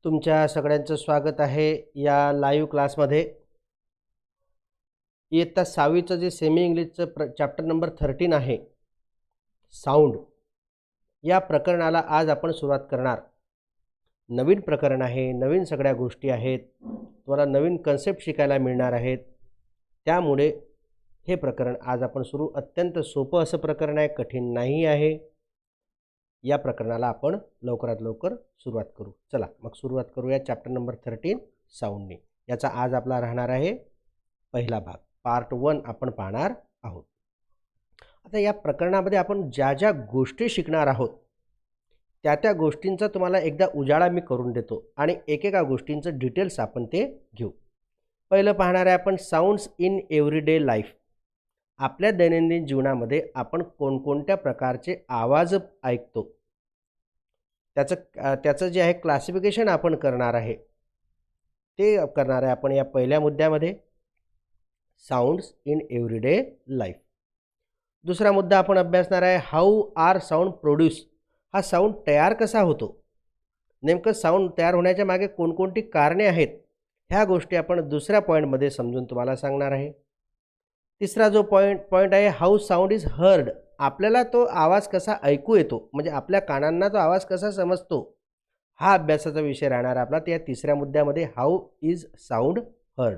तुमच्या सगळ्यांचं स्वागत आहे या लाईव्ह क्लासमध्ये. इयत्ता 6वीचं जे सेमी इंग्लिशचं चॅप्टर नंबर 13 आहे, साऊंड, या प्रकरणाला आज आपण सुरुवात करणार. नवीन प्रकरण आहे, नवीन सगळ्या गोष्टी आहेत, तुम्हाला नवीन कन्सेप्ट शिकायला मिळणार आहेत. त्यामुळे हे प्रकरण आज आपण अत्यंत सोपं असं प्रकरण आहे, कठीण नाही आहे. या प्रकरणाला आपण लवकरात लवकर सुरुवात करू. चला मग सुरुवात करूया चॅप्टर नंबर 13 साऊंडने. याचा आज आपला राहणार आहे पहिला भाग, पार्ट 1 आपण पाहणार आहोत. आता या प्रकरणामध्ये आपण ज्या ज्या गोष्टी शिकणार आहोत त्या त्या गोष्टींचा तुम्हाला एकदा उजाळा मी करून देतो आणि एकेका गोष्टींचं डिटेल्स आपण ते घेऊ. पहिलं पाहणार आहे आपण साऊंड्स इन एव्हरीडे लाईफ. आपल्या दैनंदिन जीवनामध्ये आपण कोणकोणत्या प्रकारचे आवाज ऐकतो त्याचं जे आहे क्लासिफिकेशन आपण करणार आहे, ते करणार आहे आपण या पहिल्या मुद्द्यामध्ये, साऊंड्स इन एव्हरीडे लाईफ. दुसरा मुद्दा आपण अभ्यासणार आहे हाऊ आर साऊंड प्रोड्यूस. हा साऊंड तयार कसा होतो, नेमकं साऊंड तयार होण्याच्या मागे कोणकोणती कारणे आहेत, ह्या गोष्टी आपण दुसऱ्या पॉईंटमध्ये समजून तुम्हाला सांगणार आहे. तिसरा जो पॉईंट आहे हाऊ साऊंड इज हर्ड. आपल्याला तो आवाज कसा ऐकू येतो, म्हणजे आपल्या कानांना तो आवाज कसा समजतो, हा अभ्यासाचा विषय राहणार आपला त्या तिसऱ्या मुद्द्यामध्ये, हाऊ इज साऊंड हर्ड.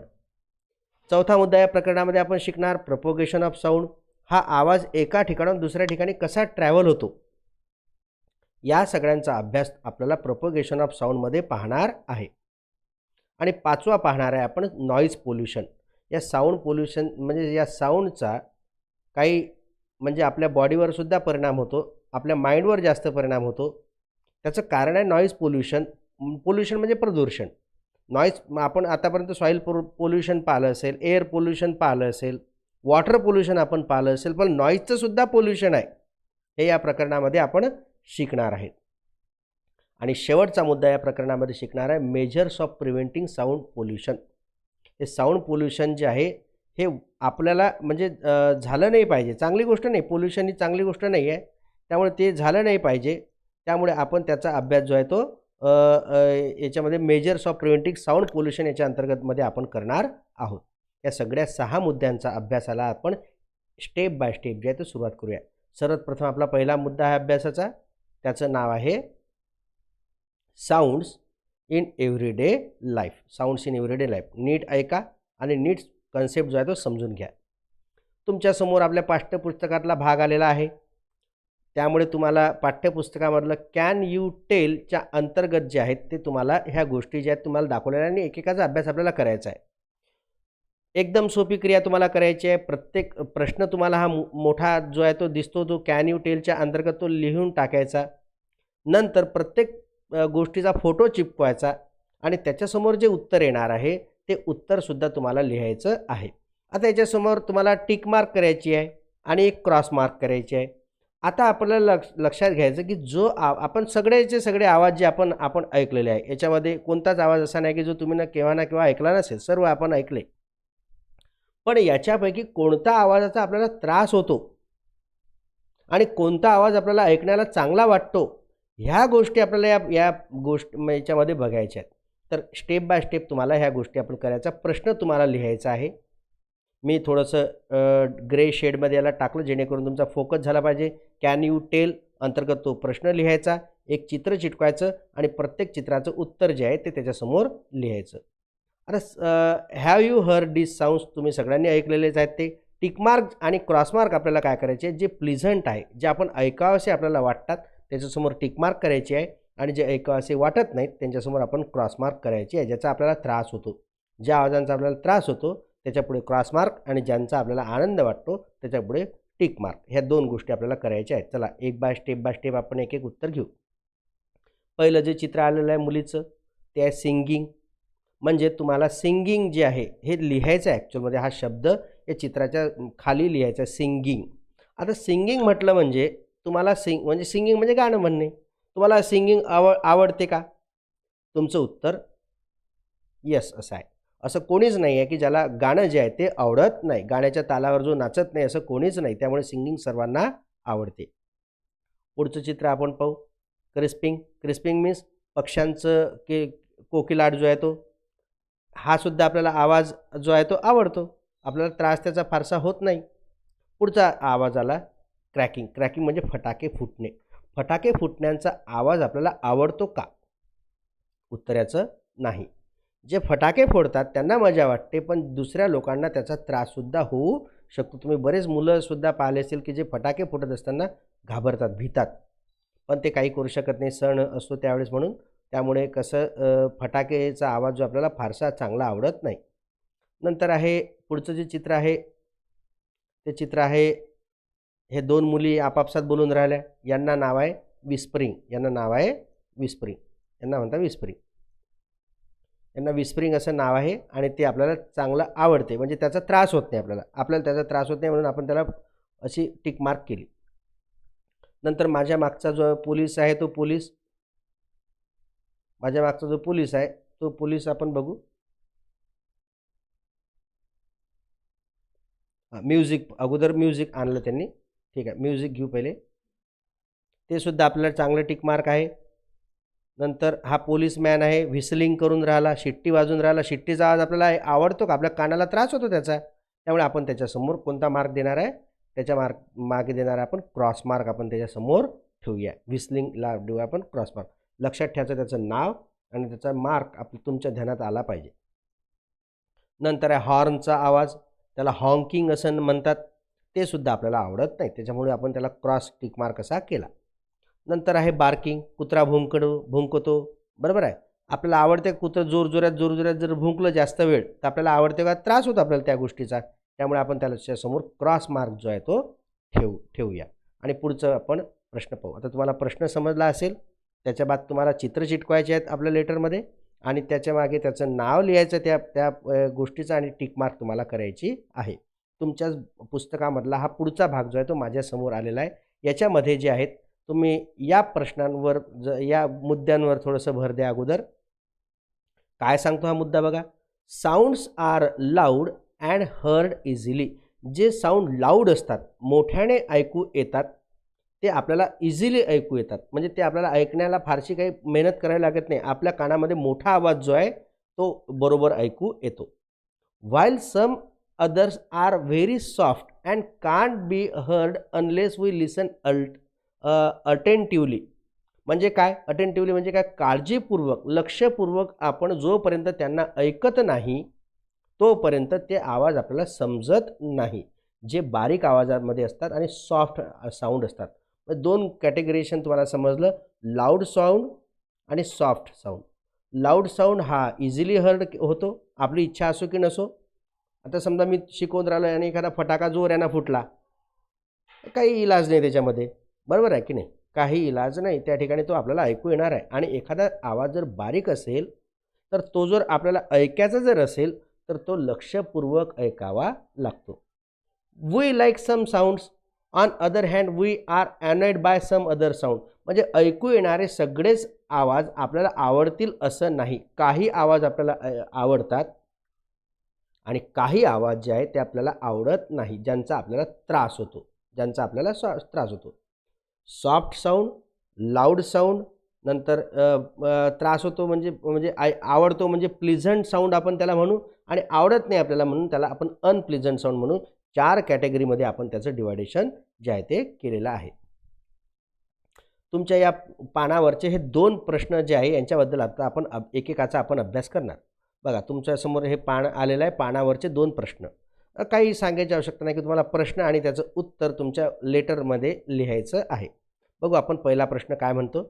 चौथा मुद्दा या प्रकरणामध्ये आपण शिकणार प्रोपोगेशन ऑफ साऊंड. हा आवाज एका ठिकाणाहून दुसऱ्या ठिकाणी कसा ट्रॅव्हल होतो, या सगळ्यांचा अभ्यास आपल्याला प्रोपोगेशन ऑफ साऊंडमध्ये पाहणार आहे. आणि पाचवा पाहणार आहे आपण नॉईज पोल्युशन. या साऊंड पोल्युशन म्हणजे या साऊंडचा काही म्हणजे आपल्या बॉडीवर सुद्धा परिणाम होतो, आपल्या माइंडवर जास्त परिणाम होतो. त्याचं कारण आहे नॉईज पोल्युशन. पोल्युशन म्हणजे प्रदूषण. नॉईज आपण आतापर्यंत सॉईल पोल्युशन पाहिलं असेल, एअर पोल्युशन पाहिलं असेल, वॉटर पोल्युशन आपण पाहिलं असेल, पण नॉईजचं सुद्धा पोल्युशन आहे, हे या प्रकरणामध्ये आपण शिकणार आहेत. आणि शेवटचा मुद्दा या प्रकरणामध्ये शिकणार आहे measures of preventing sound pollution. हे साऊंड पोल्युशन जे आहे हे आपल्याला म्हणजे झालं नाही पाहिजे, चांगली गोष्ट नाही, पोल्युशन ही चांगली गोष्ट नाही आहे, त्यामुळे ते झालं नाही पाहिजे. त्यामुळे आपण त्याचा अभ्यास जो आहे तो याच्यामध्ये measures of preventing sound pollution याच्या अंतर्गतमध्ये आपण करणार आहोत. या सगळ्या 6 मुद्द्यांचा अभ्यासाला आपण स्टेप बाय स्टेप जे आहे तो सुरुवात करूया. सर्वात प्रथम आपला पहिला मुद्दा आहे अभ्यासाचा, त्याचं नाव आहे sounds in everyday life. Sounds in everyday life. नीट ऐका आणि नीट कन्सेप्ट जो आहे तो समजून घ्या. तुमच्यासमोर आपल्या पाठ्यपुस्तकातला भाग आलेला आहे, त्यामुळे तुम्हाला पाठ्यपुस्तकामधलं कॅन यू टेलच्या अंतर्गत जे आहेत ते तुम्हाला ह्या गोष्टी ज्या आहेत तुम्हाला दाखवलेल्या आणि एकेकाचा अभ्यास आपल्याला करायचा आहे. एकदम सोपी क्रिया तुम्हाला करायची आहे. प्रत्येक प्रश्न तुम्हाला हा मोठा जो आहे तो दिसतो, तो कॅन यू टेलच्या अंतर्गत तो लिहून टाकायचा. नंतर प्रत्येक गोष्टीचा फोटो चिपकवायचा आणि त्याच्यासमोर जे उत्तर येणार आहे ते उत्तरसुद्धा तुम्हाला लिहायचं आहे. आता याच्यासमोर तुम्हाला टिक मार्क करायची आहे आणि एक क्रॉस मार्क करायची आहे. आता आपल्याला लक्षात घ्यायचं की जो आपण सगळेचे सगळे आवाज जे आपण ऐकलेले आहे, याच्यामध्ये कोणताच आवाज असा नाही की जो तुम्ही केव्हा ना केव्हा ऐकला नसेल, सर्व आपण ऐकले. पण याच्यापैकी कोणता आवाजाचा आपल्याला त्रास होतो आणि कोणता आवाज आपल्याला ऐकण्याला चांगला वाटतो, ह्या गोष्टी आपल्याला या याच्यामध्ये बघायच्या आहेत. तर स्टेप बाय स्टेप तुम्हाला ह्या गोष्टी आपण करायचा, प्रश्न तुम्हाला लिहायचा आहे. मी थोडंसं ग्रे शेडमध्ये याला टाकलं जेणेकरून तुमचा फोकस झाला पाहिजे. कॅन यू टेल अंतर्गत तो प्रश्न लिहायचा, एक चित्र चिटकवायचं आणि प्रत्येक चित्राचं उत्तर जे आहे ते त्याच्यासमोर लिहायचं. आता have you heard this sounds, तुम्ही सगळ्यांनी ऐकलेलेच आहेत ते. टिकमार्क आणि क्रॉसमार्क आपल्याला काय करायचे, जे प्लीझंट आहे, जे आपण ऐकावंसे आपल्याला वाटतात त्याच्यासमोर टिकमार्क करायची आहे आणि जे ऐकावंसे वाटत नाहीत त्यांच्यासमोर आपण क्रॉसमार्क करायची आहे, ज्याचा आपल्याला त्रास होतो. ज्या आवाजांचा आपल्याला त्रास होतो त्याच्यापुढे क्रॉसमार्क आणि ज्यांचा आपल्याला आनंद वाटतो त्याच्यापुढे टिकमार्क. ह्या 2 गोष्टी आपल्याला करायच्या आहेत. चला एक बाय स्टेप आपण एक एक उत्तर घेऊ. पहिलं जे चित्र आलेलं आहे मुलीचं ते आहे सिंगिंग. म्हणजे तुम्हाला सिंगिंग जे आहे हे लिहायचं आहे. ॲक्च्युअलमध्ये हा शब्द या चित्राच्या खाली लिहायचा आहे, सिंगिंग. आता सिंगिंग म्हटलं म्हणजे तुम्हाला सिंगिंग म्हणजे गाणं म्हणणे. तुम्हाला सिंगिंग आवडते का? तुमचं उत्तर येस असं आहे. असं कोणीच नाही आहे की ज्याला गाणं जे आहे ते आवडत नाही, गाण्याच्या तालावर जो नाचत नाही, असं कोणीच नाही. त्यामुळे सिंगिंग सर्वांना आवडते. पुढचं चित्र आपण पाहू. क्रिस्पिंग. क्रिस्पिंग मीन्स पक्ष्यांचं कोकिलाट जो आहे तो, हा सुद्धा आपल्याला आवाज जो आहे तो आवडतो. आपल्याला त्रास त्याचा फारसा होत नाही. पुढचा आवाज आला क्रॅकिंग. क्रॅकिंग म्हणजे फटाके फुटणे. फटाके फुटण्यांचा आवाज आपल्याला आवडतो का? उत्तर याचं नाही. जे फटाके फोडतात त्यांना मजा वाटते, पण दुसऱ्या लोकांना त्याचा त्राससुद्धा होऊ शकतो. तुम्ही बरेच मुलंसुद्धा पाहिले असेल की जे फटाके फुटत असताना घाबरतात, भितात. पण ते काही करू शकत नाही, सण असतो त्यावेळेस म्हणून. त्यामुळे कसं फटाकेचा आवाज जो आपल्याला फारसा चांगला आवडत नाही. नंतर आहे पुढचं जे चित्र आहे, ते चित्र आहे हे 2 मुली आपापसात बोलून राहिल्या. यांना नाव आहे विस्परिंग. यांना नाव आहे विस्परिंग. यांना म्हणतात विस्परिंग. यांना विस्परिंग असं नाव आहे आणि ते आपल्याला चांगलं आवडते. म्हणजे त्याचा त्रास होत नाही आपल्याला. आपल्याला त्याचा त्रास होत नाही म्हणून आपण त्याला अशी टिक मार्क केली. नंतर माझ्या मागचा जो पोलीस आहे तो पोलीस. माझ्या मागचा जो पोलीस आहे तो पोलीस आपण बघू. म्युझिक अगोदर म्युझिक आणलं त्यांनी. ठीक आहे, म्युझिक घेऊ पहिले. ते सुद्धा आपल्याला चांगलं टिक मार्क आहे. नंतर हा पोलीसमॅन आहे, व्हिसलिंग करून राहिला, शिट्टी वाजून राहिला. शिट्टीचा आवाज आपल्याला आवडतो का? आपल्या कानाला त्रास होतो त्याचा. त्यामुळे आपण त्याच्यासमोर कोणता मार्क देणार आहे? त्याच्या मागे देणार आपण क्रॉस मार्क आपण त्याच्यासमोर ठेवूया. व्हिसलिंगला देऊ आपण क्रॉस मार्क. लक्षात ठेवायचं त्याचं नाव आणि त्याचा मार्क तुमच्या ध्यानात आला पाहिजे. नंतर आहे हॉर्नचा आवाज. त्याला हॉंकिंग असं म्हणतात. ते सुद्धा आपल्याला आवडत नाही. त्याच्यामुळे आपण त्याला क्रॉस टिक मार्क असा केला. नंतर आहे बार्किंग. कुत्रा भुंकतो. बरोबर आहे. आपल्याला आवडते कुत्रं जोरजोरात जर भुंकलं जास्त वेळ तर आपल्याला आवडते का? त्रास होतो आपल्याला त्या गोष्टीचा. त्यामुळे आपण त्याच्यासमोर क्रॉस मार्क जो आहे तो ठेवूया. आणि पुढचं आपण प्रश्न पाहू. आता तुम्हाला प्रश्न समजला असेल. त्याच्या बाद तुम्हाला चित्र चिटकवायचे आहेत आपल्या लेटरमध्ये आणि त्याच्या मागे त्याचं नाव लिहायचं त्या गोष्टीचं आणि टिक मार्क तुम्हाला करायची आहे. तुमच्या पुस्तकामधला हा पुढचा भाग जो आहे तो माझ्यासमोर आलेला आहे. याच्यामध्ये जे आहेत तुम्ही या प्रश्नांवर या मुद्द्यांवर थोडंसं भर द्या अगोदर. काय सांगतो हा मुद्दा बघा. Sounds are loud and heard easily. जे साऊंड लाऊड असतात, मोठ्याने ऐकू येतात, ते आपल्याला इझिली ऐकू येतात. म्हणजे ते आपल्याला ऐकण्याला फारशी काही मेहनत करायला लागत नाही. आपल्या कानामध्ये मोठा आवाज जो आहे तो बरोबर ऐकू येतो. While some others are very soft and can't be heard unless we listen attentively. म्हणजे काय? अटेंटिव्हली म्हणजे काय? काळजीपूर्वक, लक्षपूर्वक आपण जोपर्यंत त्यांना ऐकत नाही तोपर्यंत ते आवाज आपल्याला समजत नाही. जे बारीक आवाजामध्ये असतात आणि सॉफ्ट साऊंड असतात. 2 कॅटेगरीशन तुम्हाला समजलं. लाऊड साऊंड आणि सॉफ्ट साऊंड. लाऊड साऊंड हा इझिली हर्ड होतो, आपली इच्छा असो की नसो. आता समजा मी शिकवून राहिलो आणि एखादा फटाका जोरानं फुटला, काही इलाज नाही त्याच्यामध्ये. बरोबर आहे की नाही? काही इलाज नाही. त्या ठिकाणी तो आपल्याला ऐकू येणार आहे. आणि एखादा आवाज जर बारीक असेल तर तो जर आपल्याला ऐकायचा जर असेल तर तो लक्षपूर्वक ऐकावा लागतो. We like some sounds on other hand we are annoyed by some other sound. म्हणजे ऐकू येणारे सगळेच आवाज आपल्याला आवडतील असं नाही. काही आवाज आपल्याला आवडतात आणि काही आवाज जे आहेत ते आपल्याला आवडत नाही, ज्यांचा आपल्याला त्रास होतो. त्रास होतो. सॉफ्ट साऊंड, लाऊड साऊंड, नंतर त्रास होतो म्हणजे आवडतो म्हणजे प्लीझंट साऊंड आपण त्याला म्हणू, आणि आवडत नाही आपल्याला म्हणून त्याला आपण अनप्लीझंट साऊंड म्हणू. 4 कॅटेगरीमध्ये आपण त्याचं डिवायडेशन जे आहे ते केलेलं आहे. तुमच्या या पानावरचे हे 2 प्रश्न जे आहे यांच्याबद्दल आता आपण एकेकाचा आपण अभ्यास करणार. बघा तुमच्यासमोर हे पान आलेलं आहे. पानावरचे 2 प्रश्न. काही सांगायची आवश्यकता नाही की तुम्हाला प्रश्न आणि त्याचं उत्तर तुमच्या लेटरमध्ये लिहायचं आहे. बघू आपण पहिला प्रश्न काय म्हणतो.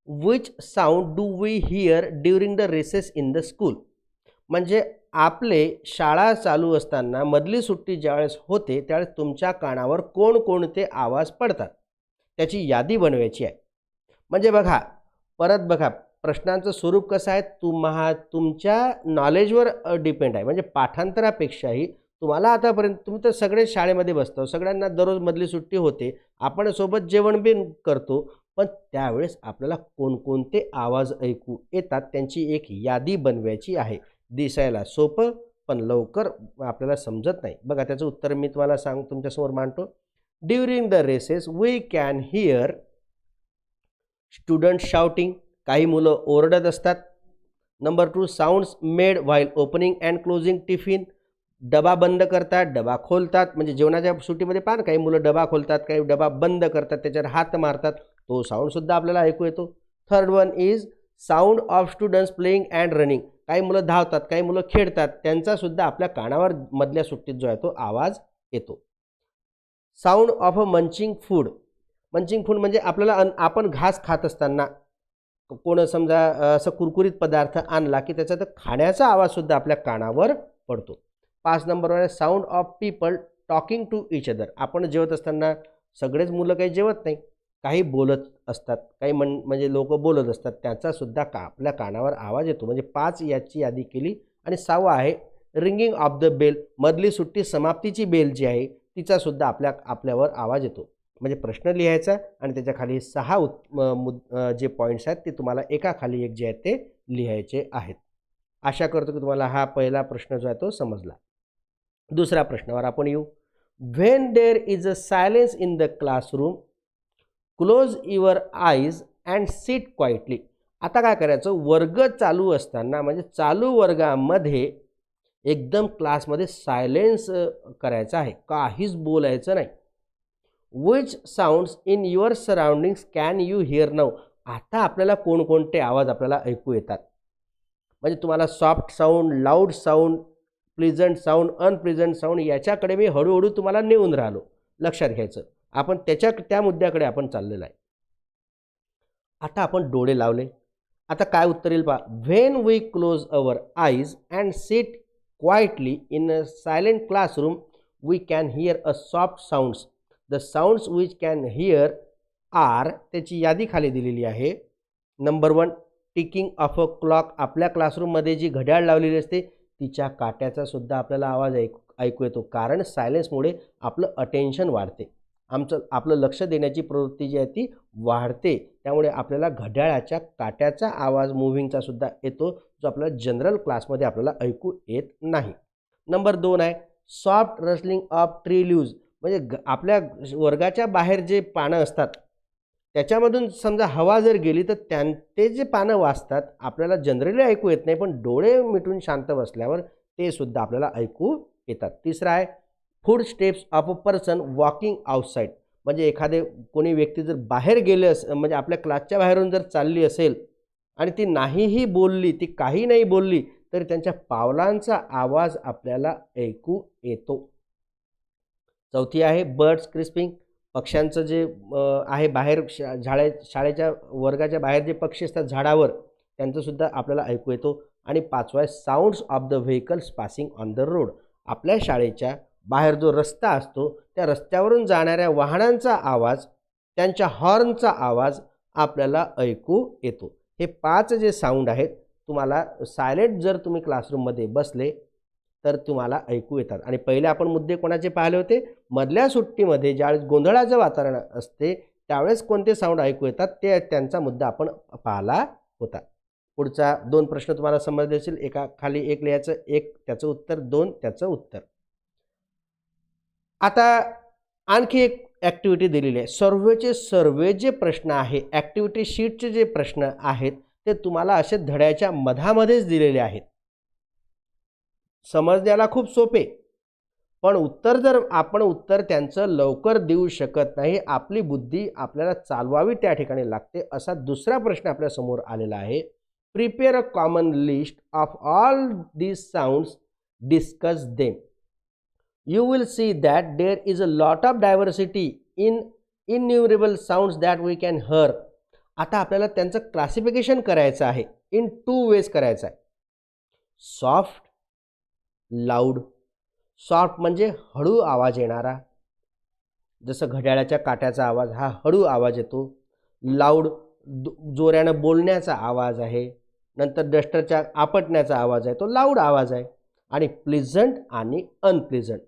Which sound do we hear during the recess in the school. म्हणजे आपले शाळा चालू असताना मधली सुट्टी ज्यावेळेस होते त्यावेळेस तुमच्या कानावर कोणकोणते आवाज पडतात त्याची यादी बनवायची आहे. म्हणजे बघा परत बघा प्रश्नांचं स्वरूप कसं आहे तुमच्या नॉलेजवर डिपेंड आहे. म्हणजे पाठांतरापेक्षाही तुम्हाला आतापर्यंत तुम्ही तर सगळे शाळेमध्ये बसतो, सगळ्यांना दररोज मधली सुट्टी होते, आपण सोबत जेवण बी करतो, पण त्यावेळेस आपल्याला कोणकोणते आवाज ऐकू येतात त्यांची एक यादी बनवायची आहे. दिसायला सोपं पण लवकर आपल्याला समजत नाही. बघा त्याचं उत्तर मी तुम्हाला तुमच्यासमोर मांडतो. During the recess we can hear student shouting. काही मुलं ओरडत असतात. Number 2 sounds made while opening and closing tiffin. डबा बंद करतात, डबा खोलतात, म्हणजे जेवणाच्या सुट्टीमध्ये पहा ना, काही मुलं डबा खोलतात, काही डबा बंद करतात, त्याच्यावर हात मारतात, तो साऊंडसुद्धा आपल्याला ऐकू येतो. Third one is sound of students playing and running. काही मुलं धावतात, काही मुलं खेळतात, त्यांचासुद्धा आपल्या कानावर मधल्या सुट्टीत जो आहे तो आवाज येतो. Sound of a munching food. Munching food म्हणजे आपल्याला आपण घास खात असताना कोण समजा असं कुरकुरीत पदार्थ आणला की त्याचा तर खाण्याचा आवाजसुद्धा आपल्या कानावर पडतो. 5 नंबरवर आहे sound of people talking to each other. आपण जेवत असताना सगळेच मुलं काही जेवत नाही, काही बोलत असतात, काही म्हणजे लोक बोलत असतात, त्याचासुद्धा आपल्या कानावर आवाज येतो. म्हणजे 5 याची यादी केली. आणि 6वा आहे रिंगिंग ऑफ द बेल. मधली सुट्टी समाप्तीची बेल जी आहे तिचासुद्धा आपल्यावर आवाज येतो. म्हणजे प्रश्न लिहायचा आणि त्याच्या खाली 6 जे पॉईंट्स आहेत ते तुम्हाला एकाखाली एक जे आहेत ते लिहायचे आहेत. आशा करतो की तुम्हाला हा पहिला प्रश्न जो आहे तो समजला. दुसऱ्या प्रश्नावर आपण येऊ. When there is a silence in the classroom close your eyes and sit quietly. आता काय करायचं, वर्ग चालू असताना म्हणजे चालू वर्गामध्ये एकदम क्लासमध्ये सायलेन्स करायचं आहे, काहीच बोलायचं नाही. Which sounds in your surroundings can you hear now. आता आपल्याला कोणकोणते आवाज आपल्याला ऐकू येतात, म्हणजे तुम्हाला soft sound, loud sound, pleasant sound, unpleasant sound, याच्याकडे मी हळूहळू तुम्हाला नेऊन राहिलो. लक्षात घ्यायचं, आपण त्या मुद्द्याकडे आपण चाललेलो आहे. आता आपण डोळे लावले, आता काय उत्तर येईल पहा. When we close our eyes and sit quietly in a silent classroom we can hear a soft sounds. The sounds which can hear are, त्याची यादी खाली दिलेली आहे. Number 1 ticking of a clock. आपल्या क्लासरूममध्ये जी घड्याळ लावलेली असते तिच्या काट्याचा सुद्धा आपल्याला आवाज ऐकू येतो, कारण सायलेन्समुळे आपलं अटेन्शन वाढते, आपलं लक्ष देण्याची प्रवृत्ती जी आहे ती वाढते. त्यामुळे आपल्याला घड्याळाच्या काट्याचा आवाज मुव्हिंगचा सुद्धा येतो, जो आपल्याला जनरल क्लासमध्ये आपल्याला ऐकू येत नाही. नंबर 2 आहे soft rustling of tree leaves. म्हणजे आपल्या वर्गाच्या बाहेर जे पानं असतात त्याच्यामधून समजा हवा जर गेली तर ते जे पानं वाजतात आपल्याला जनरली ऐकू येत नाही, पण डोळे मिटून शांत बसल्यावर ते सुद्धा आपल्याला ऐकू येतात. तिसरा आहे food steps of a person walking outside. म्हणजे कोणी व्यक्ती जर बाहेर गेले म्हणजे आपल्या क्लासच्या बाहेरून जर चालली असेल आणि ती नाहीही बोलली, ती काही नाही बोलली, तरी त्यांच्या पावलांचा आवाज आपल्याला ऐकू येतो. चौथी आहे बर्ड्स क्रिस्पिंग. पक्ष्यांचं जे आहे बाहेर शाळेच्या वर्गाच्या बाहेर जे पक्षी असतात झाडावर, त्यांचंसुद्धा आपल्याला ऐकू येतो. आणि 5वा आहे sounds of the vehicles passing on the road. आपल्या शाळेच्या बाहेर जो रस्ता असतो त्या रस्त्यावरून जाणाऱ्या वाहनांचा आवाज, त्यांच्या हॉर्नचा आवाज आपल्याला ऐकू येतो. हे 5 जे साऊंड आहेत तुम्हाला सायलेंट जर तुम्ही क्लासरूममध्ये बसले तर तुम्हाला ऐकू येतात. आणि पहिले आपण मुद्दे कोणाचे पाहिले होते, मधल्या सुट्टीमध्ये ज्यावेळेस गोंधळाचं वातावरण असते त्यावेळेस कोणते साऊंड ऐकू येतात त्यांचा मुद्दा आपण पाहिला होता. पुढचा 2 प्रश्न तुम्हाला समजले असेल, एका खाली एक लिहायचं, एक त्याचं उत्तर, 2 त्याचं उत्तर. आता आणखी एक ॲक्टिव्हिटी दिलेली आहे. सर्वे जे प्रश्न आहे, ॲक्टिव्हिटी शीटचे जे प्रश्न आहेत ते तुम्हाला असे धड्याच्या मधामध्येच दिलेले आहेत. समजण्याला खूप सोपे, पण उत्तर त्यांचं लवकर देऊ शकत नाही, आपली बुद्धी आपल्याला चालवावी त्या ठिकाणी लागते. असा दुसरा प्रश्न आपल्या समोर आलेला आहे. Prepare a common list of all these sounds, discuss them. You will see that there is a lot of diversity in innumerable sounds that we can hear. आता आपल्याला त्यांचं क्लासिफिकेशन करायचं आहे, इन 2 ways करायचं आहे. Soft, loud. सॉफ्ट म्हणजे हळू आवाज येणारा, जसं घड्याळाच्या काट्याचा आवाज हा हळू आवाज येतो. लाऊड जोरानं बोलण्याचा आवाज आहे, नंतर डस्टरच्या आपटण्याचा आवाज आहे, तो लाऊड आवाज आहे. आणि प्लीझंट आणि अनप्लीझंट.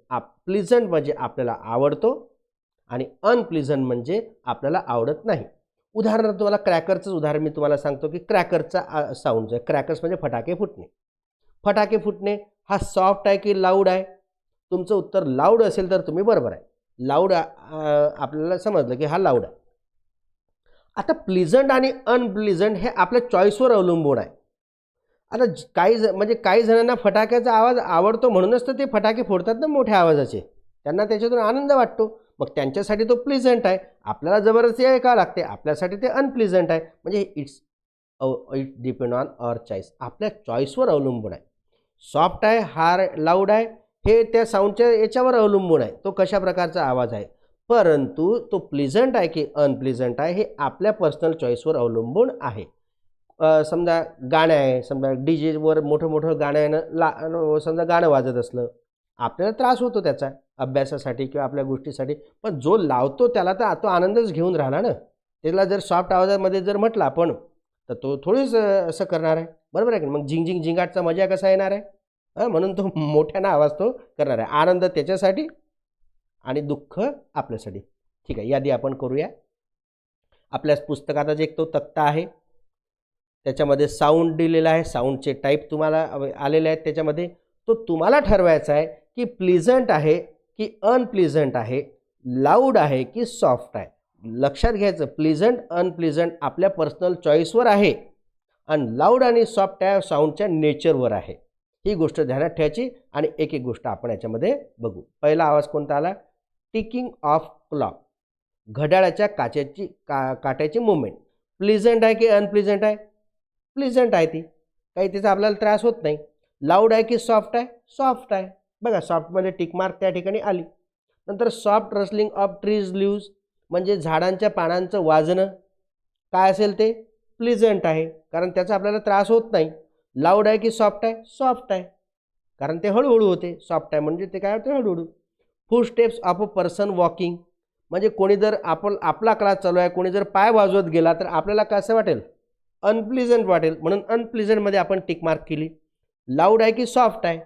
प्लीझंट म्हणजे आपल्याला आवडतो आणि अनप्लीझंट म्हणजे आपल्याला आवडत नाही. उदाहरणार्थ तुम्हाला क्रॅकरचं उदाहरण मी तुम्हाला सांगतो की क्रॅकरचा साऊंड आहे. क्रॅकर्स म्हणजे फटाके फुटणे. फटाके फुटणे हा सॉफ्ट आहे की लाऊड आहे? तुमचं उत्तर लाऊड असेल तर तुम्ही बरोबर आहे. लाऊड आपल्याला समजलं की हा लाऊड आहे. आता प्लीझंट आणि अनप्लीझंट हे आपल्या चॉईसवर अवलंबून आहे. आता म्हणजे काही जणांना फटाक्याचा आवाज आवडतो म्हणूनच तर ते फटाके फोडतात ना मोठ्या आवाजाचे. त्यांना त्याच्यातून आनंद वाटतो. मग त्यांच्यासाठी तो प्लीझंट आहे. आपल्याला जबरदस्ती ऐकावं लागते. आपल्यासाठी ते अनप्लीझंट आहे. म्हणजे it depend on our choice. आपल्या चॉईसवर अवलंबून आहे. सॉफ्ट आहे, हार्ड, लाऊड आहे, हे त्या साऊंडच्या याच्यावर अवलंबून आहे. तो कशा प्रकारचा आवाज आहे. परंतु तो प्लीझंट आहे की अनप्लीझंट आहे हे आपल्या पर्सनल चॉईसवर अवलंबून आहे. समजा गाणं आहे, समजा डीजेवर मोठं गाण्यानं समजा गाणं वाजत असलं, आपल्याला त्रास होतो त्याचा अभ्यासासाठी किंवा आपल्या गोष्टीसाठी. पण जो लावतो त्याला तर तो आनंदच घेऊन राहिला ना. त्याला जर सॉफ्ट आवाजामध्ये जर म्हटलं आपण तर तो थोडीच असं करणार आहे. बरोबर आहे की मग झिंग झिंगाटचा मजा कसा येणार आहे. म्हणून तो मोठ्यानं आवाज तो करणार आहे. आनंद त्याच्यासाठी आणि दुःख आपल्यासाठी. ठीक आहे, यादी आपण करूया. आपल्या पुस्तकातच एक तो तक्ता आहे. त्याच्यामध्ये साऊंड दिलेला आहे. साऊंडचे टाईप तुम्हाला आलेले आहेत त्याच्यामध्ये. तो तुम्हाला ठरवायचा आहे की प्लीझंट आहे की अनप्लीझंट आहे, लाऊड आहे की सॉफ्ट आहे. लक्षात घ्यायचं प्लीझंट अनप्लीझंट आपल्या पर्सनल चॉईसवर आहे आणि लाऊड आणि सॉफ्ट आहे साऊंडच्या नेचरवर आहे. ही गोष्ट ध्यानात ठेवायची आणि एक एक गोष्ट आपण याच्यामध्ये बघू. पहिला आवाज कोणता आला? टिकिंग ऑफ क्लॉक, घड्याळाच्या काट्याची मुवमेंट. प्लीझंट आहे की अनप्लीझंट आहे? प्लीझंट आहे ती, काही तिचा आपल्याला त्रास होत नाही. लाऊड आहे की सॉफ्ट आहे? सॉफ्ट आहे. बघा सॉफ्टमध्ये टिकमार्क त्या ठिकाणी आली. नंतर soft rustling of trees leaves म्हणजे झाडांच्या पानांचं वाजणं काय असेल ते प्लीझंट आहे, कारण त्याचा आपल्याला त्रास होत नाही. लाऊड आहे की सॉफ्ट आहे? सॉफ्ट आहे, कारण ते हळूहळू होते. सॉफ्ट आहे म्हणजे ते काय होते हळूहळू. Footsteps of a person walking म्हणजे कोणी जर आपला क्लास चालू आहे, कोणी जर पाय वाजवत गेला तर आपल्याला कसं वाटेल? अनप्लीझंट वाटेल. म्हणून अनप्लीझंटमध्ये आपण टिक मार्क केली. लाऊड आहे की सॉफ्ट आहे?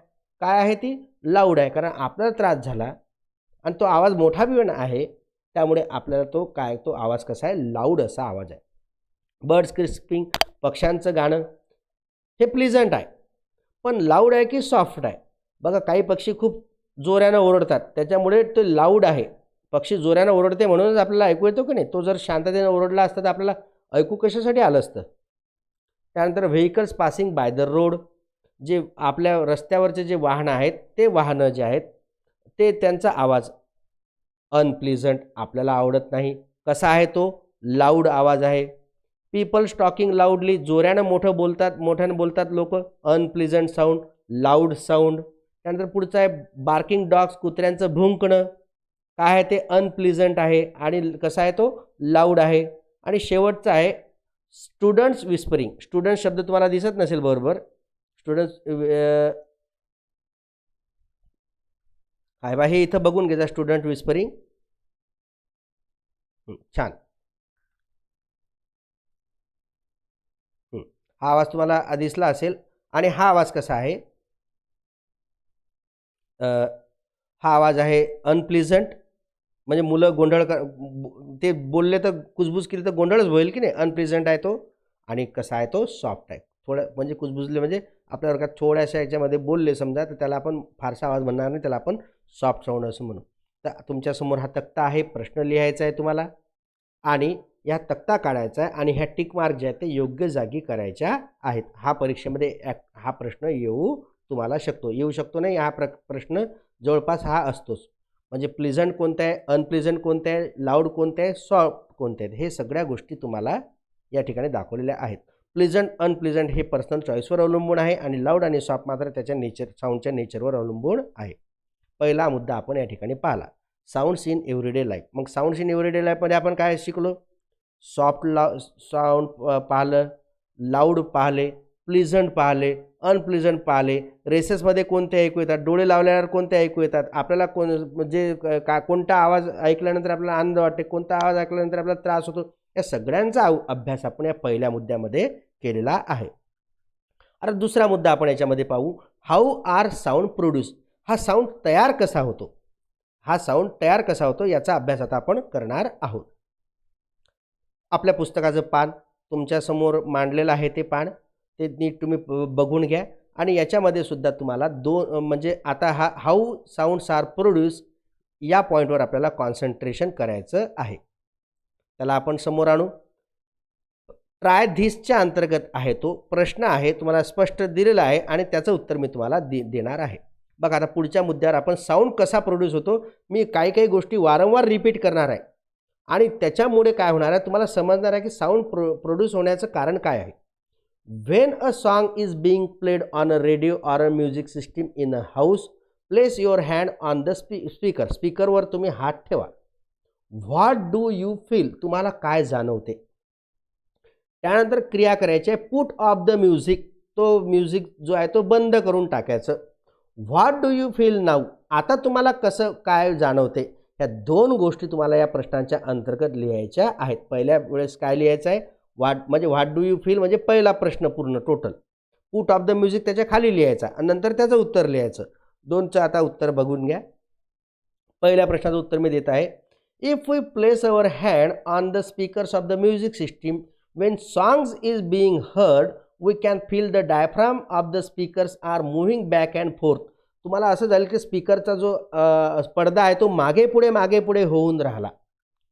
काय आहे ती? लाऊड आहे, कारण आपल्याला त्रास झाला आणि तो आवाज मोठा पण आहे, त्यामुळे आपल्याला तो आवाज कसा आहे? लाऊड असा आवाज आहे. बर्ड्स क्रिस्पिंग पक्ष्यांचं गाणं हे प्लीझंट आहे, पण लाऊड आहे की सॉफ्ट आहे? बघा काही पक्षी खूप जोरानं ओरडतात, त्याच्यामुळे ते लाऊड आहे. पक्षी जोरानं ओरडते म्हणूनच आपल्याला ऐकू येतो की नाही. तो जर शांततेने ओरडला असता तर आपल्याला ऐकू कशासाठी आलं असतं. त्यानंतर vehicles passing by the road जे आपल्या रस्त्यावरचे जे वाहनं आहेत ते वाहनं जे आहेत ते त्यांचा आवाज अनप्लीझंट आपल्याला आवडत नाही. कसा आहे तो? लाऊड आवाज आहे. पीपल टॉकिंग लाऊडली जोरानं मोठ्यानं बोलतात लोक, अनप्लीझंट साऊंड, लाऊड साऊंड. त्यानंतर पुढचं आहे बार्किंग डॉग्स कुत्र्यांचं भुंकणं काय आहे ते? अनप्लीझंट आहे आणि कसा आहे तो? लाऊड आहे. आणि शेवटचा आहे स्टुडंट्स विस्परिंग. स्टुडंट्स शब्द तुम्हाला दिसत नसेल बरोबर. स्टुडंट्स काय बा हे इथं बघून घ्यायचा स्टुडंट विस्परिंग. छान. हा आवाज तुम्हाला दिसला असेल. आणि हा आवाज कसा आहे? हा आवाज आहे अनप्लीझंट म्हणजे मुलं गोंधळ ते बोलले तर कुजबुज केली तर गोंधळच होईल की नाही. अनप्लीझंट आहे तो. आणि कसा आहे तो? सॉफ्ट आहे. थोडं म्हणजे कुजबुजले म्हणजे आपल्या वर्गात थोड्याशा याच्यामध्ये बोलले समजा तर त्याला आपण फारसा आवाज म्हणणार नाही, त्याला आपण सॉफ्ट साऊंड असं म्हणू. तर तुमच्यासमोर हा तक्ता आहे, प्रश्न लिहायचा आहे तुम्हाला आणि ह्या तक्ता काढायचा आहे आणि ह्या टिक मार्क जे आहेत ते योग्य जागी करायच्या आहेत. हा परीक्षेमध्ये हा प्रश्न तुम्हाला येऊ शकतो नाही. हा प्रश्न जवळपास हा असतोच. म्हणजे प्लीझंट कोणतं आहे, अनप्लीझंट कोणतं आहे, लाऊड कोणतं आहे, सॉफ्ट कोणते आहेत, हे सगळ्या गोष्टी तुम्हाला या ठिकाणी दाखवलेल्या आहेत. प्लीझंट अनप्लीझंट हे पर्सनल चॉईसवर अवलंबून आहे आणि लाऊड आणि सॉफ्ट मात्र त्याच्या साऊंडच्या नेचरवर अवलंबून आहे. पहिला मुद्दा आपण या ठिकाणी पाहिला, साऊंड्स इन एव्हरीडे लाईफ. मग साऊंड्स इन एव्हरीडे लाईफमध्ये आपण काय शिकलो? सॉफ्ट साऊंड पाहिलं, लाऊड पाहिले, प्लीझंट पाहिले, अनप्लीझंट पाहिले. रेसेसमध्ये कोणते ऐकू येतात, डोळे लावल्यावर कोणते ऐकू येतात, आपल्याला म्हणजे कोणता आवाज ऐकल्यानंतर आपल्याला आनंद वाटते, कोणता आवाज ऐकल्यानंतर आपल्याला त्रास होतो, या सगळ्यांचा अभ्यास आपण या पहिल्या मुद्द्यामध्ये केलेला आहे. आता दुसरा मुद्दा आपण याच्यामध्ये पाहू, हाऊ आर साऊंड प्रोड्यूस. हा साऊंड तयार कसा होतो? हा साऊंड तयार कसा होतो याचा अभ्यास आता आपण करणार आहोत. आपल्या पुस्तकाचं पान तुमच्यासमोर मांडलेलं आहे, ते पान ते नीट तुम्ही बघून घ्या आणि याच्यामध्ये सुद्धा तुम्हाला म्हणजे आता हा हाऊ साऊंड्स आर प्रोड्यूस या पॉईंटवर आपल्याला कॉन्सन्ट्रेशन करायचं आहे. त्याला आपण समोर आणू. ट्राय धिसच्या अंतर्गत आहे तो प्रश्न आहे, तुम्हाला स्पष्ट दिलेला आहे आणि त्याचं उत्तर मी तुम्हाला देणार आहे. बघा आता पुढच्या मुद्द्यावर आपण साऊंड कसा प्रोड्यूस होतो, मी काही काही गोष्टी वारंवार रिपीट करणार आहे आणि त्याच्यामुळे काय होणार आहे तुम्हाला समजणार आहे की साऊंड प्रोड्यूस होण्याचं कारण काय आहे. When a song is being played on a radio or a music system in a house, place your hand on the speaker. स्पीकरवर तुम्ही हात ठेवा. व्हॉट डू यू फील, तुम्हाला काय जाणवते. त्यानंतर क्रिया करायची आहे, पुट ऑफ द म्युझिक, तो म्युझिक जो आहे तो बंद करून टाकायचं. What do you feel now, आता तुम्हाला कसं काय जाणवते. ह्या दोन गोष्टी तुम्हाला या प्रश्नांच्या अंतर्गत लिहायच्या आहेत. पहिल्या वेळेस काय लिहायचं आहे, व्हॉट डू यू फील म्हणजे पहिला प्रश्न पूर्ण total. Put off the music त्याच्या खाली लिहायचा आणि नंतर त्याचं उत्तर लिहायचं. दोनचं आता उत्तर बघून घ्या. पहिल्या प्रश्नाचं उत्तर मी देत आहे. If we place our hand on the speakers of the music system when songs is being heard, we can feel the diaphragm of the speakers are moving back and forth. तुम्हाला असं झालं की स्पीकरचा जो पडदा आहे तो मागे पुढे होऊन राहिला,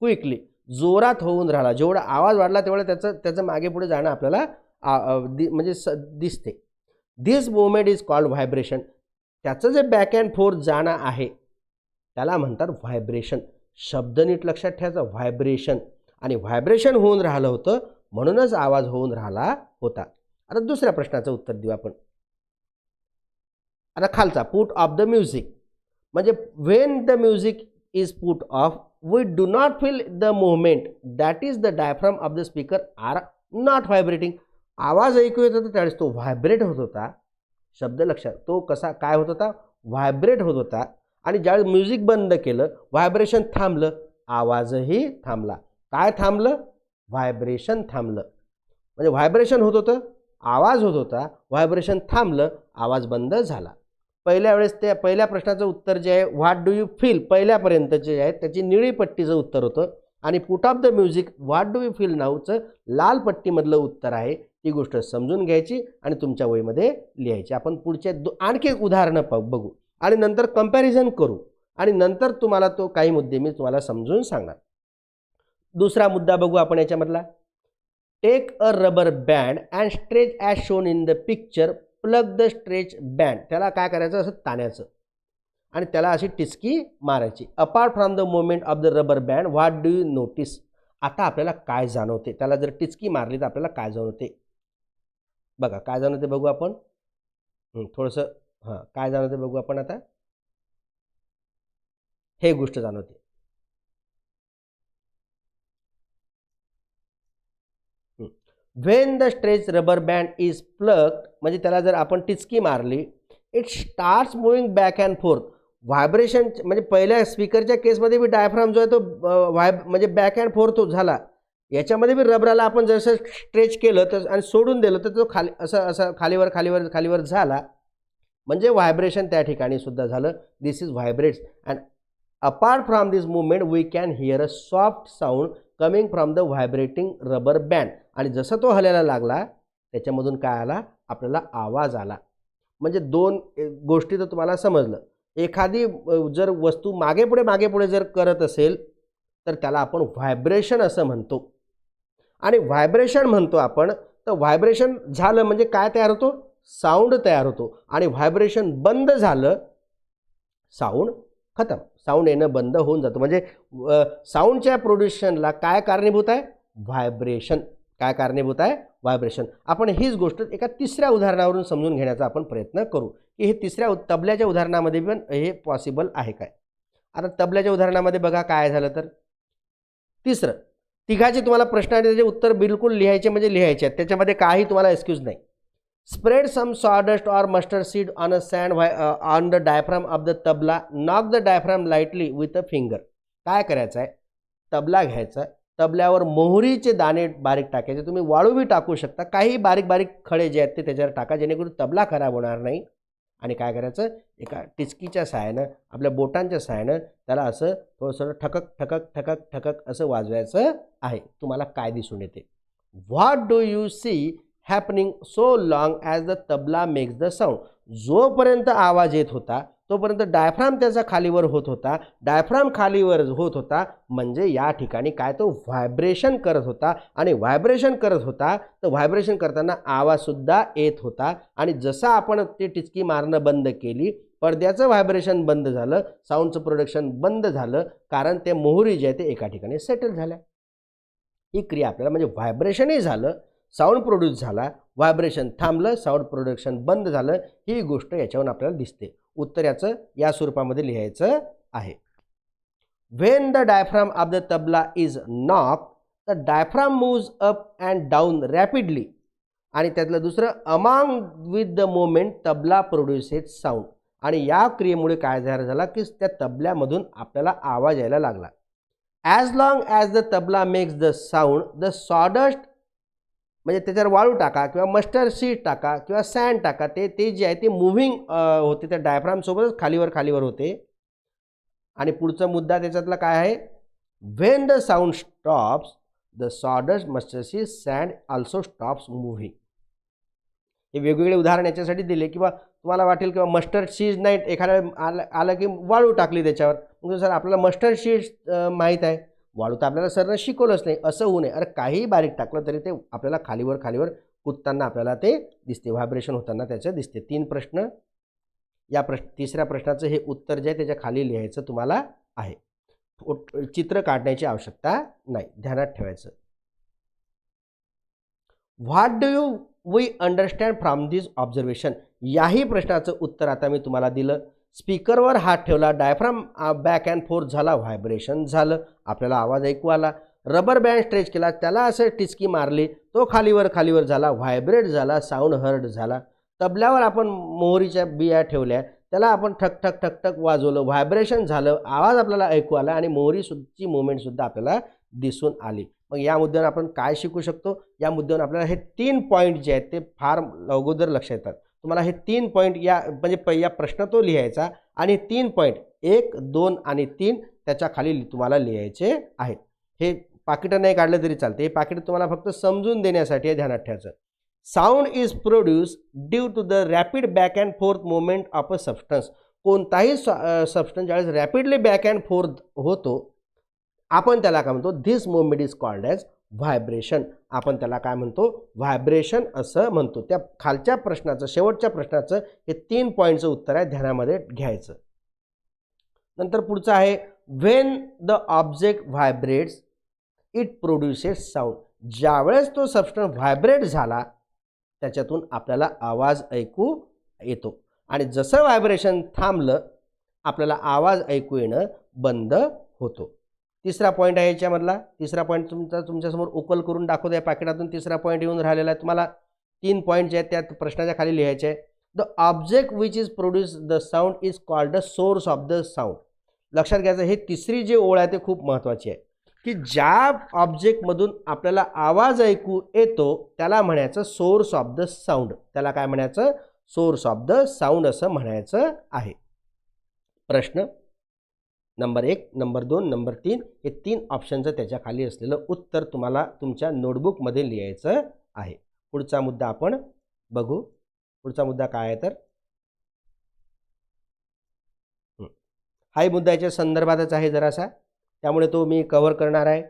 क्विकली जोरात होऊन राहिला. जेवढा आवाज वाढला तेवढं त्याचं मागे पुढे जाणं आपल्याला म्हणजे दिसते. दिस मुवमेंट इज कॉल्ड व्हायब्रेशन. त्याचं जे बॅक अँड फोर्थ जाणं आहे त्याला म्हणतात व्हायब्रेशन. शब्द नीट लक्षात ठेवायचा, व्हायब्रेशन. आणि व्हायब्रेशन होऊन राहिलं होतं म्हणूनच आवाज होऊन राहिला होता. आता दुसऱ्या प्रश्नाचं उत्तर देऊ आपण. आता खालचा पुट ऑफ द म्युझिक म्हणजे when the music is put off we do not feel the movement, that is the diaphragm of the speaker are not vibrating. आवाज ऐकू येत होता त्यावेळेस तो व्हायब्रेट होत होता. शब्द लक्षात, तो कसा काय होत होता, व्हायब्रेट होत होता. आणि ज्यावेळेस म्युझिक बंद केलं व्हायब्रेशन थांबलं, आवाजही थांबला. काय थांबलं, व्हायब्रेशन थांबलं. म्हणजे व्हायब्रेशन होत होतं, आवाज होत होता, व्हायब्रेशन थांबलं, आवाज बंद झाला. पहिल्या वेळेस त्या पहिल्या प्रश्नाचं उत्तर जे आहे व्हॉट डू यू फील पहिल्यापर्यंतचे जे आहे त्याची निळी पट्टीचं उत्तर होतं आणि put off the music what do you feel नाऊचं लाल पट्टीमधलं उत्तर आहे. ती गोष्ट समजून घ्यायची आणि तुमच्या वहीमध्ये लिहायची. आपण पुढचे आणखी एक उदाहरणं बघू आणि नंतर कंपॅरिझन करू आणि नंतर तुम्हाला तो काही मुद्दे मी तुम्हाला समजून सांगणार. दुसरा मुद्दा बघू आपण याच्यामधला. Take a rubber band and stretch as shown in the picture, pluck the stretch band. त्याला काय करायचं, असं ताण्याचं आणि त्याला अशी टिचकी मारायची. Apart from the movement of the rubber band what do you notice. आता आपल्याला काय जाणवते, त्याला जर टिचकी मारली तर आपल्याला काय जाणवते. बघा काय जाणवते बघू आपण. थोडंसं काय जाणवते बघू आपण आता. हे गोष्ट जाणवते. When the stretch rubber band is plug म्हणजे त्याला जर आपण टिचकी मारली, it starts moving back and fourth. Vibration म्हणजे पहिल्या स्पीकरच्या केसमध्ये बी डायफ्राम जो आहे तो म्हणजे बॅक अँड फोर्थ झाला. याच्यामध्ये बी रबराला आपण जसं स्ट्रेच केलं तर आणि सोडून दिलं तर तो खाली असं खालीवर झाला. म्हणजे व्हायब्रेशन त्या ठिकाणी सुद्धा झालं. This is vibrates and apart from this movement we can hear a soft sound coming from the vibrating rubber band. आणि जसं तो हलायला लागला त्याच्यामधून काय आला, आपल्याला आवाज आला. म्हणजे दोन गोष्टी तर तुम्हाला समजलं. एखादी जर वस्तू मागे पुढे जर करत असेल तर त्याला आपण व्हायब्रेशन असं म्हणतो. आणि व्हायब्रेशन म्हणतो आपण तर व्हायब्रेशन झालं म्हणजे काय तयार होतो, साऊंड तयार होतो. आणि व्हायब्रेशन बंद झालं, साऊंड खतम, साऊंड येणं बंद होऊन जातं. म्हणजे साऊंडच्या प्रोड्युक्शनला काय कारणीभूत आहे, व्हायब्रेशन. काय कारणीभूत आहे, व्हायब्रेशन. आपण हीच गोष्ट एका तिसऱ्या उदाहरणावरून समजून घेण्याचा आपण प्रयत्न करू की हे तिसऱ्या तबल्याच्या उदाहरणामध्ये पण हे पॉसिबल आहे काय. आता तबल्याच्या उदाहरणामध्ये बघा काय झालं तर तिसरं तिघाचे तुम्हाला प्रश्न आहे त्याचे उत्तर बिलकुल लिहायचे म्हणजे लिहायचे आहेत. त्याच्यामध्ये काही तुम्हाला एक्सक्यूज नाही. Spread some sawdust or mustard seed on a sand on the diaphragm of the tabla, knock the diaphragm lightly with a finger. काय करायचं आहे, तबला घ्यायचा, तबल्यावर मोहरीचे दाणे बारीक टाकायचे. तुम्ही वाळू बी टाकू शकता, काही बारीक खडे जे आहेत ते त्याच्यावर टाका जेणेकरून तबला खराब होणार नाही. आणि काय करायचं, एका टिचकीच्या सहाय्यानं आपल्या बोटांच्या सहाय्यानं त्याला असं थोडंसं ठकक असं वाजवायचं आहे. तुम्हाला काय दिसून येते, what do you see happening so long as the tabla makes the sound. जोपर्यंत आवाज येत होता तोपर्यंत डायफ्राम त्याचा खालीवर होत होता. डायफ्राम खालीवर होत होता म्हणजे या ठिकाणी काय तो व्हायब्रेशन करत होता. आणि व्हायब्रेशन करत होता तर व्हायब्रेशन करताना आवाजसुद्धा येत होता. आणि जसं आपण ते टिचकी मारणं बंद केली, पडद्याचं व्हायब्रेशन बंद झालं, साऊंडचं प्रोडक्शन बंद झालं, कारण ते मोहरी जे आहे ते एका ठिकाणी सेटल झाल्या. ही क्रिया आपल्याला म्हणजे व्हायब्रेशनही झालं, साऊंड प्रोड्यूस झाला, व्हायब्रेशन थांबलं, साऊंड प्रोडक्शन बंद झालं, ही गोष्ट याच्यावरून आपल्याला दिसते. उत्तर याचं या स्वरूपामध्ये लिहायचं आहे. When the diaphragm of the tabla is knock, the diaphragm moves up and down rapidly. आणि त्यातलं दुसरं, among with the moment tabla produces sound. आणि या क्रियेमुळे काय झाला की त्या तबल्यामधून आपल्याला आवाज यायला लागला. As long as the tabla makes the sound, the sawdust म्हणजे त्याच्यावर वाळू टाका किंवा मस्टर्ड सीड टाका किंवा सँड टाका, ते जे आहे ते मुव्हिंग होते, त्या डायफ्रामसोबतच खालीवर होते. आणि पुढचा मुद्दा त्याच्यातला काय आहे, when the sound stops the sawdust mustard seed sand also stops moving. हे वेगवेगळे उदाहरण याच्यासाठी दिले किंवा तुम्हाला वाटेल किंवा मस्टर्ड सीड नाही एखाद्या आलं की वाळू टाकली त्याच्यावर, मग सर आपल्याला मस्टर्ड सीड माहीत आहे, वाळू तर आपल्याला सरनं शिकवलंच नाही, असं होऊ नये. अरे काहीही बारीक टाकलं तरी ते आपल्याला खालीवर कुदताना आपल्याला ते दिसते, व्हायब्रेशन होताना त्याचं दिसते. 3 प्रश्न. या तिसऱ्या प्रश्नाचं हे उत्तर जे आहे त्याच्या खाली लिहायचं तुम्हाला आहे. चित्र काढण्याची आवश्यकता नाही, ध्यानात ठेवायचं. What do you we understand from this observation. याही प्रश्नाचं उत्तर आता मी तुम्हाला दिलं. स्पीकरवर हात ठेवला, डायफ्राम बॅक अँड फोर्थ झाला, व्हायब्रेशन झालं, आपल्याला आवाज ऐकू आला. रबर बँड स्ट्रेच केला, त्याला असं टिचकी मारली, तो खालीवर झाला, व्हायब्रेट झाला, साऊंड हर्ड झाला. तबल्यावर आपण मोहरीच्या बिया ठेवल्या, त्याला आपण ठक ठक ठक ठक वाजवलं, व्हायब्रेशन झालं, आवाज आपल्याला ऐकू आला आणि मोहरीची मुवमेंटसुद्धा आपल्याला दिसून आली. मग या मुद्द्यावर आपण काय शिकू शकतो, या मुद्द्यावर आपल्याला हे 3 पॉईंट जे आहेत ते फार अगोदर लक्षात येतात. तुम्हाला हे 3 पॉईंट या म्हणजे या प्रश्न तो लिहायचा आणि 3 पॉईंट 1, 2 आणि 3 त्याच्या खाली तुम्हाला लिहायचे आहेत. हे पाकिटं नाही काढलं तरी चालते, हे पाकिट तुम्हाला फक्त समजून देण्यासाठी ध्यानात ठेवायचं. Sound is produce due to the rapid back and forth movement of a substance. कोणताही सबस्टन्स ज्यावेळेस रॅपिडली बॅक अँड फोर्थ होतो आपण त्याला काय म्हणतो, this movement is called as vibration. आपण त्याला काय म्हणतो, व्हायब्रेशन असं म्हणतो. त्या खालच्या प्रश्नाचं, शेवटच्या प्रश्नाचं हे 3 पॉईंटचं उत्तर आहे, ध्यानामध्ये घ्यायचं. नंतर पुढचं आहे, when the object vibrates it produces sound. ज्यावेळेस तो सबस्टन्स व्हायब्रेट झाला त्याच्यातून आपल्याला आवाज ऐकू येतो आणि जसं व्हायब्रेशन थांबलं आपल्याला आवाज ऐकू येणं बंद होतो. तिसरा पॉईंट आहे याच्यामधला. तिसरा पॉईंट तुमच्यासमोर उकल करून दाखवतो या पाकिटातून. तिसरा पॉईंट येऊन राहिलेला आहे. तुम्हाला 3 पॉईंट जे आहेत त्या प्रश्नाच्या खाली लिहायचे आहे. The object which is produce the sound is called the source of the sound. लक्षात घ्यायचं, हे तिसरी जी ओळ आहे ते खूप महत्त्वाची आहे की ज्या ऑब्जेक्टमधून आपल्याला आवाज ऐकू येतो त्याला म्हणायचं सोर्स ऑफ द साऊंड. त्याला काय म्हणायचं, सोर्स ऑफ द साऊंड असं म्हणायचं आहे. प्रश्न नंबर 1, नंबर 2, नंबर 3 हे 3 ऑप्शनचं त्याच्या खाली असलेलं उत्तर तुम्हाला तुमच्या नोटबुकमध्ये लिहायचं आहे. पुढचा मुद्दा आपण बघू. पुढचा मुद्दा काय आहे तर हाही मुद्दा याच्या संदर्भातच आहे जरासा, त्यामुळे तो मी कव्हर करणार आहे.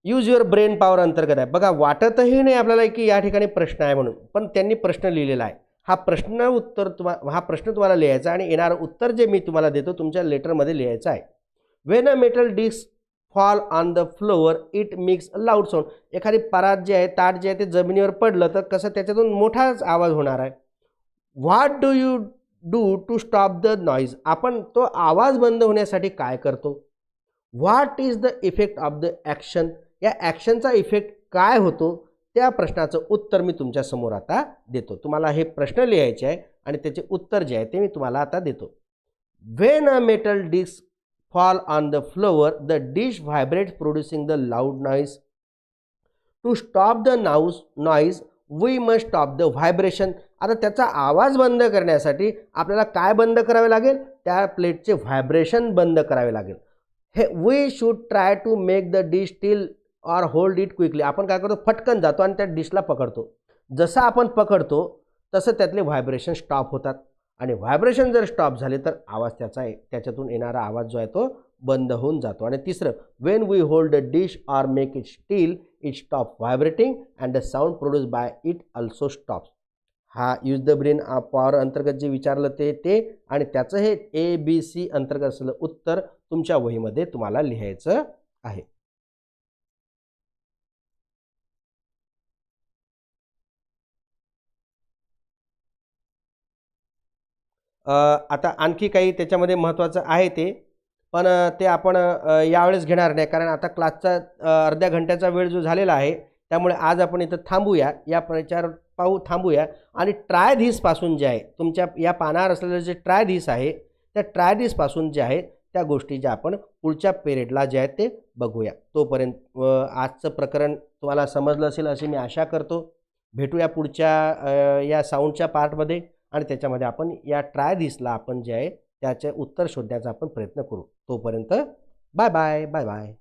यूज युअर ब्रेन पॉवर अंतर्गत आहे. बघा, वाटतही नाही आपल्याला की या ठिकाणी प्रश्न आहे म्हणून, पण त्यांनी प्रश्न लिहिलेला आहे. हा प्रश्न तुम्हाला लिहायचा आणि येणारं उत्तर जे मी तुम्हाला देतो तुमच्या लेटरमध्ये लिहायचं आहे. When a metal disc fall on the floor it makes a loud sound. एखादी परात जे आहे, ताट जे आहे ते जमिनीवर पडलं तर कसं त्याच्यातून मोठाच आवाज होणार आहे. What do you do to stop the noise. आपण तो आवाज बंद होण्यासाठी काय करतो. What is the effect of the action. या ॲक्शनचा इफेक्ट काय होतो त्या प्रश्नाचं उत्तर मी तुमच्यासमोर आता देतो. तुम्हाला हे प्रश्न लिहायचे आहे आणि त्याचे उत्तर जे आहे ते मी तुम्हाला आता देतो. When a metal disc fall on the floor the dish vibrates producing the loud noise. To stop the noise we must stop the vibration. आता त्याचा आवाज बंद करण्यासाठी आपल्याला काय बंद करावे लागेल, त्या प्लेटचे व्हायब्रेशन बंद करावे लागेल. हे we should try to make the dish still or hold it quickly. आपण काय करतो, फटकन जातो आणि त्या डिशला पकडतो. जसं आपण पकडतो तसं त्यातले व्हायब्रेशन स्टॉप होतात आणि व्हायब्रेशन जर स्टॉप झाले तर आवाज त्याच्यातून येणारा आवाज जो आहे तो बंद होऊन जातो. आणि तिसरं, when we hold a dish or make it still it stop vibrating and the sound produce by it also stops. हा यूज द ब्रेन पॉवर अंतर्गत जे विचारलं ते आणि त्याचं हे ABC अंतर्गत असलेलं उत्तर तुमच्या वहीमध्ये तुम्हाला लिहायचं आहे. आता आणखी काही त्याच्यामध्ये महत्त्वाचं आहे ते, पण ते आपण यावेळेस घेणार नाही, कारण आता क्लासचा अर्ध्या घंट्याचा वेळ जो झालेला आहे, त्यामुळे आज आपण इथं थांबूया. या प्रचार थांबूया आणि ट्राय धिसपासून जे आहे, तुमच्या या पानावर असलेलं जे ट्राय धिस आहे, त्या ट्राय धिसपासून जे आहे त्या गोष्टी ज्या आपण पुढच्या पिरियडला जे आहेत ते बघूया. तोपर्यंत आजचं प्रकरण तुम्हाला समजलं असेल अशी मी आशा करतो. भेटूया पुढच्या या साऊंडच्या पार्टमध्ये आणि त्याच्यामध्ये आपण या ट्राय धिसला आपण जे आहे त्याचे उत्तर शोधण्याचा आपण प्रयत्न करू. तोपर्यंत बाय बाय, बाय बाय.